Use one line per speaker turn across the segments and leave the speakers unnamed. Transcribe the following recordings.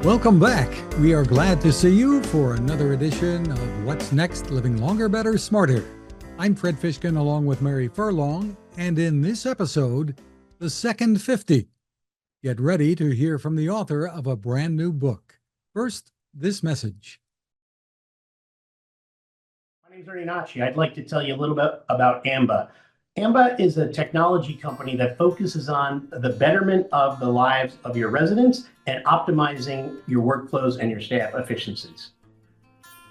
Welcome back. We are glad to see you for another edition of What's Next, Living Longer, Better, Smarter. I'm Fred Fishkin along with Mary Furlong, and in this episode, The Second 50. Get ready to hear from the author of a brand new book. First, this message.
My name is Ernie Nacci. I'd like to tell you a little bit about AAMBA. AAMBA is a technology company that focuses on the betterment of the lives of your residents and optimizing your workflows and your staff efficiencies.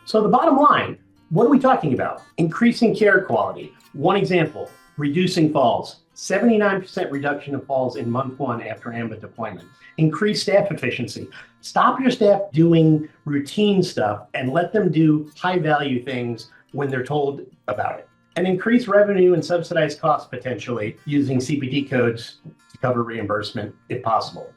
So the bottom line, what are we talking about? Increasing care quality. One example, reducing falls. 79% reduction of falls in month one after AAMBA deployment. Increase staff efficiency. Stop your staff doing routine stuff and let them do high-value things when they're told about it. And increase revenue and subsidize costs potentially using CPT codes to cover reimbursement if possible.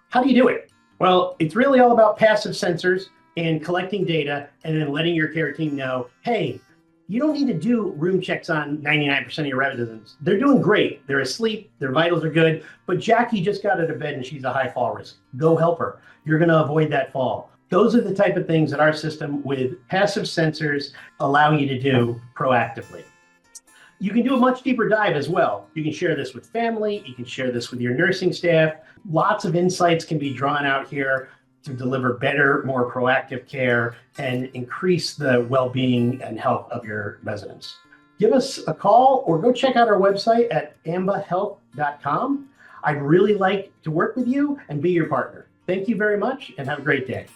How do you do it? Well, it's really all about passive sensors and collecting data and then letting your care team know, hey, you don't need to do room checks on 99% of your residents. They're doing great. They're asleep. Their vitals are good. But Jackie just got out of bed and she's a high fall risk. Go help her. You're going to avoid that fall. Those are the type of things that our system with passive sensors allow you to do proactively. You can do a much deeper dive as well. You can share this with family. You can share this with your nursing staff. Lots of insights can be drawn out here to deliver better, more proactive care and increase the well-being and health of your residents. Give us a call or go check out our website at ambahealth.com. I'd really like to work with you and be your partner. Thank you very much and have a great day.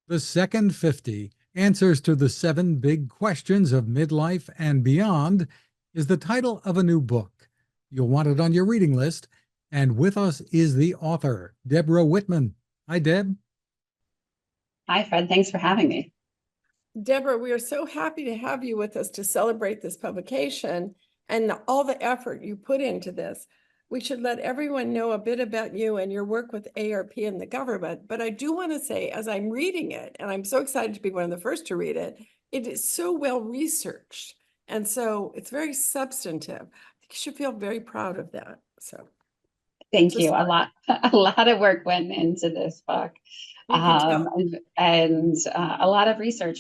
The Second 50, Answers to the 7 Big Questions of Midlife and Beyond, is the title of a new book. You'll want it on your reading list. And with us is the author, Debra Whitman. Hi, Deb.
Hi, Fred. Thanks for having me.
Debra, we are so happy to have you with us to celebrate this publication and all the effort you put into this. We should let everyone know a bit about you and your work with AARP and the government. But I do want to say, as I'm reading it, and I'm so excited to be one of the first to read it, it is so well researched. And so it's very substantive. You should feel very proud of that. So
thank you. A lot of work went into this book, and a lot of research.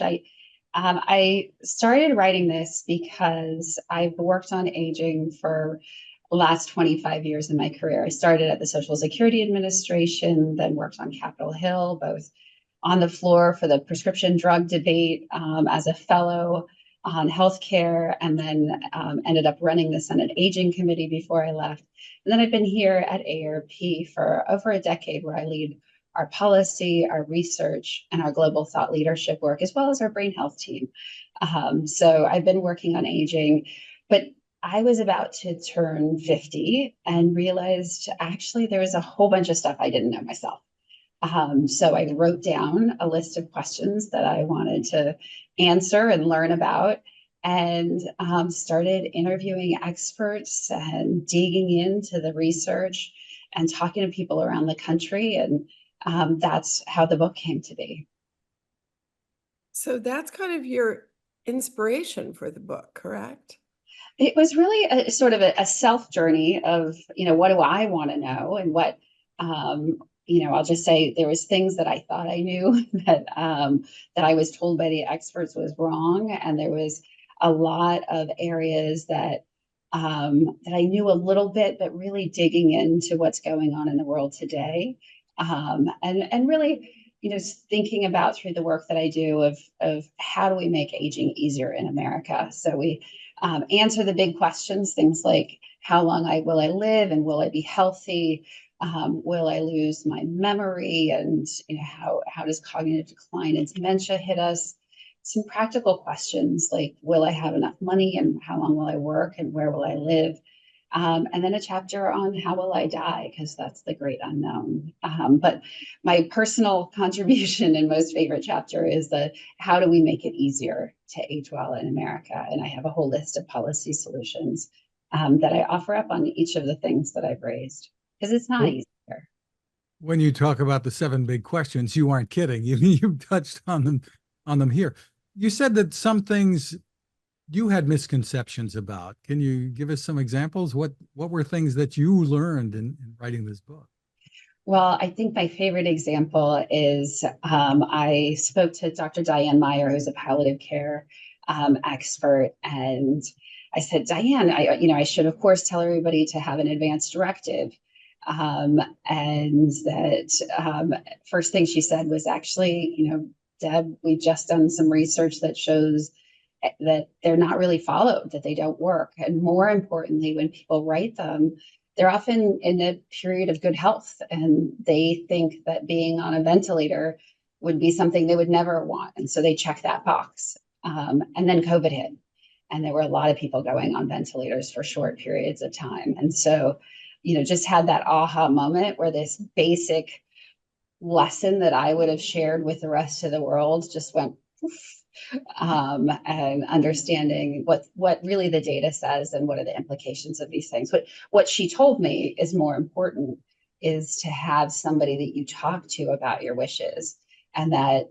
I started writing this because I've worked on aging for the last 25 years in my career. I started at the Social Security Administration, then worked on Capitol Hill, both on the floor for the prescription drug debate as a fellow on healthcare, and then ended up running the Senate Aging Committee before I left. And then I've been here at AARP for over a decade, where I lead our policy, our research, and our global thought leadership work, as well as our brain health team. So I've been working on aging, but I was about to turn 50 and realized actually there was a whole bunch of stuff I didn't know myself. So I wrote down a list of questions that I wanted to answer and learn about, and started interviewing experts and digging into the research and talking to people around the country. And that's how the book came to be.
So that's kind of your inspiration for the book, correct?
It was really a sort of a self journey of, what do I want to know, and what, I'll just say there was things that I thought I knew that I was told by the experts was wrong. And there was a lot of areas that I knew a little bit, but really digging into what's going on in the world today. And really, thinking about through the work that I do of how do we make aging easier in America. So we answer the big questions, things like how long will I live, and will I be healthy? Will I lose my memory? And how does cognitive decline and dementia hit us? Some practical questions like, will I have enough money, and how long will I work, and where will I live? And then a chapter on how will I die, because that's the great unknown. But my personal contribution and most favorite chapter is how do we make it easier to age well in America? And I have a whole list of policy solutions that I offer up on each of the things that I've raised, because it's not easier.
When you talk about the 7 big questions, you aren't kidding. You touched on them here. You said that some things you had misconceptions about. Can you give us some examples? What were things that you learned in writing this book?
Well, I think my favorite example is I spoke to Dr. Diane Meyer, who's a palliative care expert, and I said, Diane, I should of course tell everybody to have an advance directive. And that first thing she said was actually, Deb, we've just done some research that shows that they're not really followed, that they don't work. And more importantly, when people write them, they're often in a period of good health and they think that being on a ventilator would be something they would never want. And so they check that box. And then COVID hit. And there were a lot of people going on ventilators for short periods of time. And so, just had that aha moment where this basic lesson that I would have shared with the rest of the world just went poof. And understanding what really the data says and what are the implications of these things. But what she told me is more important is to have somebody that you talk to about your wishes and that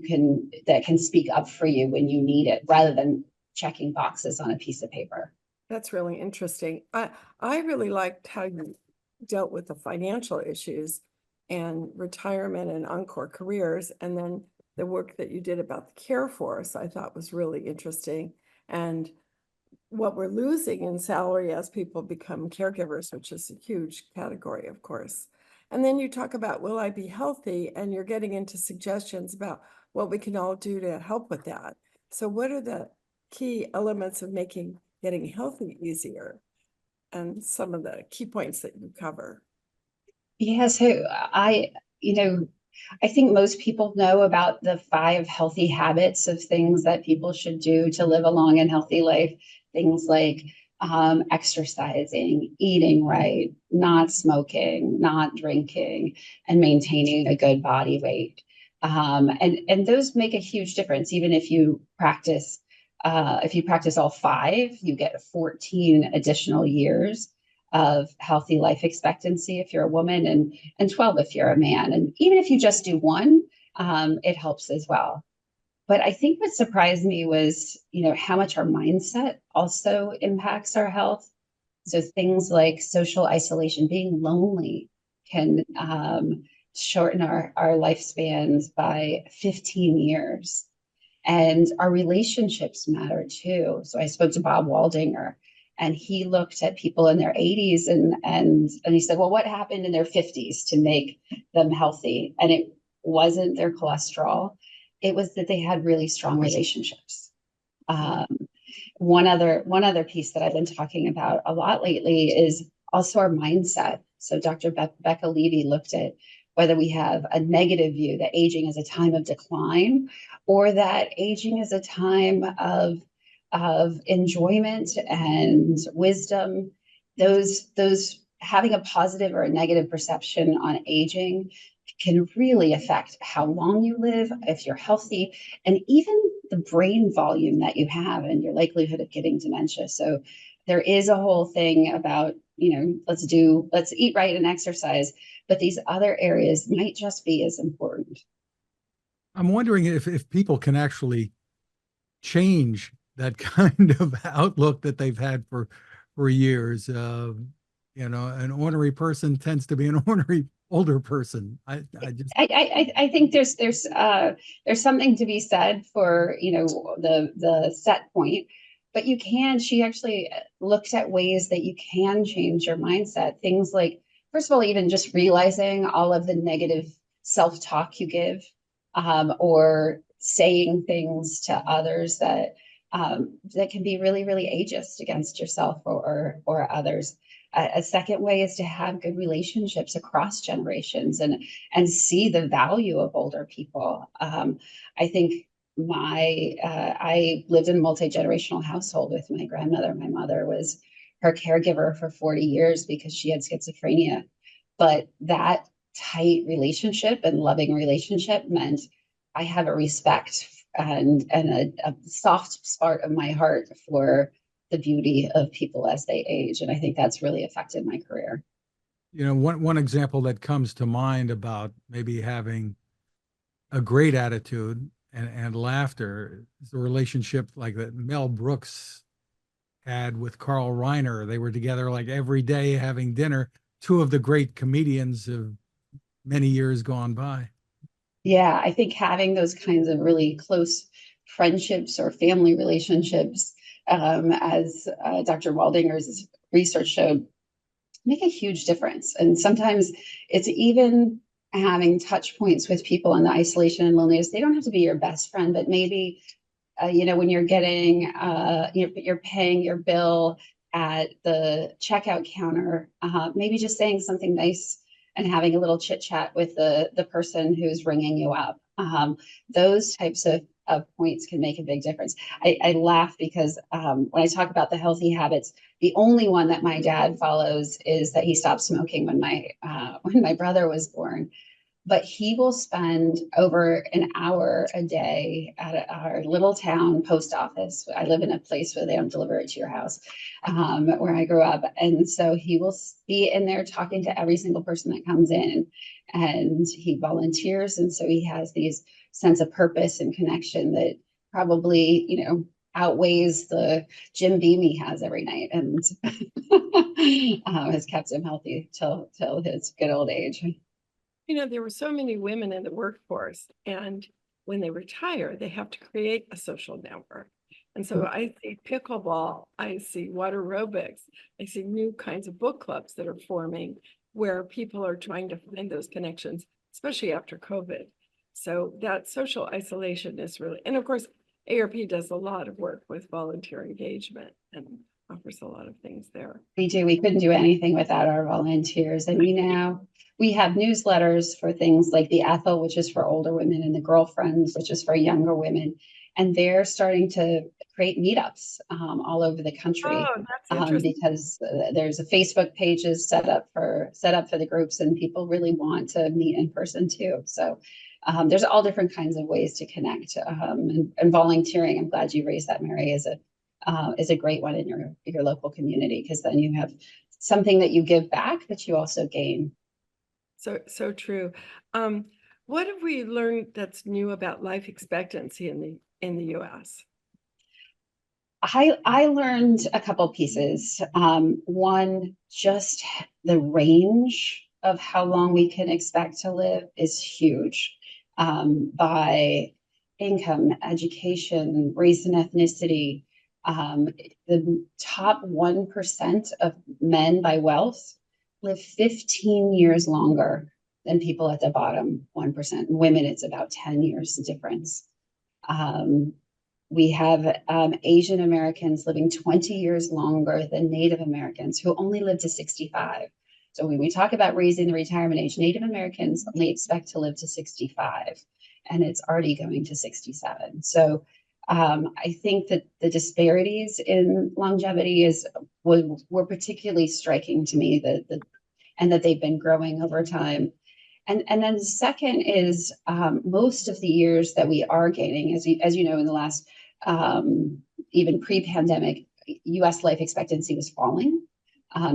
can speak up for you when you need it rather than checking boxes on a piece of paper.
That's really interesting. I really liked how you dealt with the financial issues and retirement and encore careers, and then the work that you did about the care force, I thought was really interesting. And what we're losing in salary as people become caregivers, which is a huge category, of course. And then you talk about, will I be healthy? And you're getting into suggestions about what we can all do to help with that. So what are the key elements of making getting healthy easier and some of the key points that you cover?
Yeah, so I think most people know about the 5 healthy habits of things that people should do to live a long and healthy life. Things like exercising, eating right, not smoking, not drinking, and maintaining a good body weight. And those make a huge difference. Even if you practice all 5, you get 14 additional years of healthy life expectancy if you're a woman and 12 if you're a man. And even if you just do one, it helps as well. But I think what surprised me was, how much our mindset also impacts our health. So things like social isolation, being lonely can shorten our lifespans by 15 years. And our relationships matter too. So I spoke to Bob Waldinger, and he looked at people in their 80s and he said, well, what happened in their 50s to make them healthy? And it wasn't their cholesterol. It was that they had really strong relationships. One other piece that I've been talking about a lot lately is also our mindset. So Dr. Becca Levy looked at whether we have a negative view that aging is a time of decline or that aging is a time of enjoyment and wisdom. Those having a positive or a negative perception on aging can really affect how long you live, if you're healthy, and even the brain volume that you have and your likelihood of getting dementia. So there is a whole thing about, let's eat right and exercise, but these other areas might just be as important.
I'm wondering if people can actually change that kind of outlook that they've had for years. An ornery person tends to be an ornery older person. I
think there's something to be said for the set point, but she actually looked at ways that you can change your mindset. Things like, first of all, even just realizing all of the negative self-talk you give, or saying things to others that can be really, really ageist against yourself or others. A second way is to have good relationships across generations and see the value of older people. I think I lived in a multi-generational household with my grandmother. My mother was her caregiver for 40 years because she had schizophrenia. But that tight relationship and loving relationship meant I have a respect and a soft spot of my heart for the beauty of people as they age. And I think that's really affected my career.
One example that comes to mind about maybe having a great attitude and laughter. It's a relationship like that Mel Brooks had with Carl Reiner. They were together like every day having dinner. Two of the great comedians of many years gone by.
Yeah, I think having those kinds of really close friendships or family relationships, as Dr. Waldinger's research showed, make a huge difference. And sometimes it's even having touch points with people in the isolation and loneliness. They don't have to be your best friend, but maybe when you're getting you're paying your bill at the checkout counter, maybe just saying something nice and having a little chit chat with the person who's ringing you up. Those types of points can make a big difference. I laugh because when I talk about the healthy habits, the only one that my dad follows is that he stopped smoking when my brother was born. But he will spend over an hour a day at our little town post office. I live in a place where they don't deliver it to your house, where I grew up. And so he will be in there talking to every single person that comes in, and he volunteers. And so he has these sense of purpose and connection that probably, outweighs the Jim Beam he has every night, and has kept him healthy till his good old age.
There were so many women in the workforce, and when they retire, they have to create a social network. And so I see pickleball, I see water aerobics, I see new kinds of book clubs that are forming where people are trying to find those connections, especially after COVID. So that social isolation is really, and of course, AARP does a lot of work with volunteer engagement and offers a lot of things there.
We do. We couldn't do anything without our volunteers. And we have newsletters for things like the Ethel, which is for older women, and the Girlfriends, which is for younger women. And they're starting to create meetups all over the country.
Oh, that's interesting.
Because there's a Facebook pages set up for the groups, and people really want to meet in person too. So there's all different kinds of ways to connect, and volunteering. I'm glad you raised that, Mary, is a great one in your local community, because then you have something that you give back, but you also gain.
So true. What have we learned that's new about life expectancy in the U.S.?
I learned a couple pieces. One, just the range of how long we can expect to live is huge, by income, education, race, and ethnicity. The top 1% of men by wealth live 15 years longer than people at the bottom 1%. Women, it's about 10 years difference. We have Asian Americans living 20 years longer than Native Americans, who only live to 65. So when we talk about raising the retirement age, Native Americans only expect to live to 65, and it's already going to 67. So I think that the disparities in longevity were particularly striking to me, and that they've been growing over time. And then the second is most of the years that we are gaining, as you know, in the last, even pre-pandemic, U.S. life expectancy was falling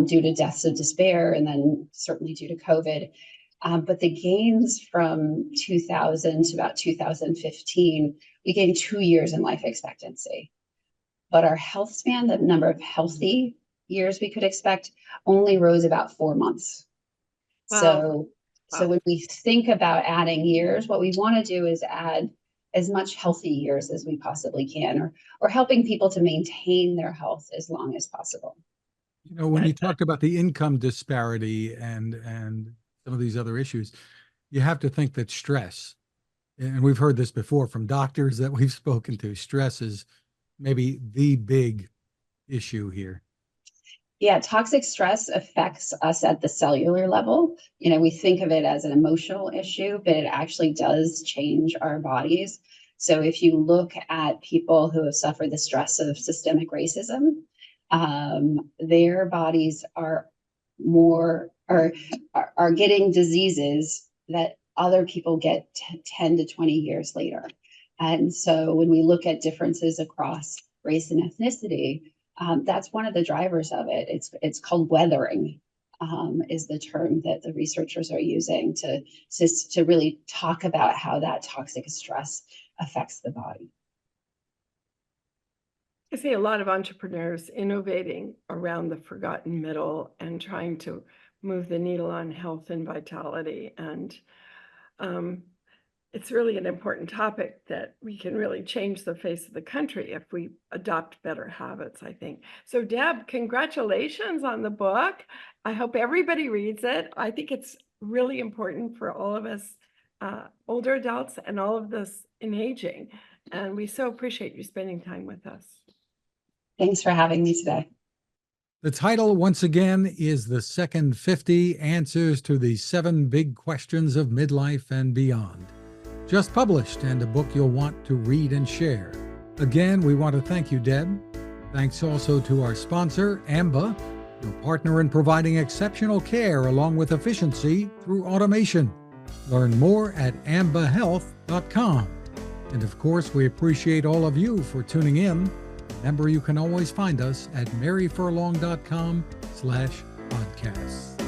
due to deaths of despair, and then certainly due to COVID. But the gains from 2000 to about 2015, we gained 2 years in life expectancy. But our health span, the number of healthy years we could expect, only rose about 4 months.
Wow.
So when we think about adding years, what we want to do is add as much healthy years as we possibly can, or helping people to maintain their health as long as possible.
When you talked about the income disparity and some of these other issues, you have to think that stress, and we've heard this before from doctors that we've spoken to, stress is maybe the big issue here.
Yeah, toxic stress affects us at the cellular level. We think of it as an emotional issue, but it actually does change our bodies. So if you look at people who have suffered the stress of systemic racism, their bodies are getting diseases that other people get 10 to 20 years later. And so when we look at differences across race and ethnicity, that's one of the drivers of it. It's called weathering, is the term that the researchers are using to really talk about how that toxic stress affects the body.
I see a lot of entrepreneurs innovating around the forgotten middle and trying to move the needle on health and vitality. And it's really an important topic that we can really change the face of the country if we adopt better habits, I think. So Deb, congratulations on the book. I hope everybody reads it. I think it's really important for all of us older adults and all of this in aging. And we so appreciate you spending time with us.
Thanks for having me today.
The title, once again, is The Second 50 Answers to the 7 Big Questions of Midlife and Beyond. Just published, and a book you'll want to read and share. Again, we want to thank you, Deb. Thanks also to our sponsor, AARP, your partner in providing exceptional care along with efficiency through automation. Learn more at ambahealth.com. And of course, we appreciate all of you for tuning in. Remember, you can always find us at maryfurlong.com/podcasts.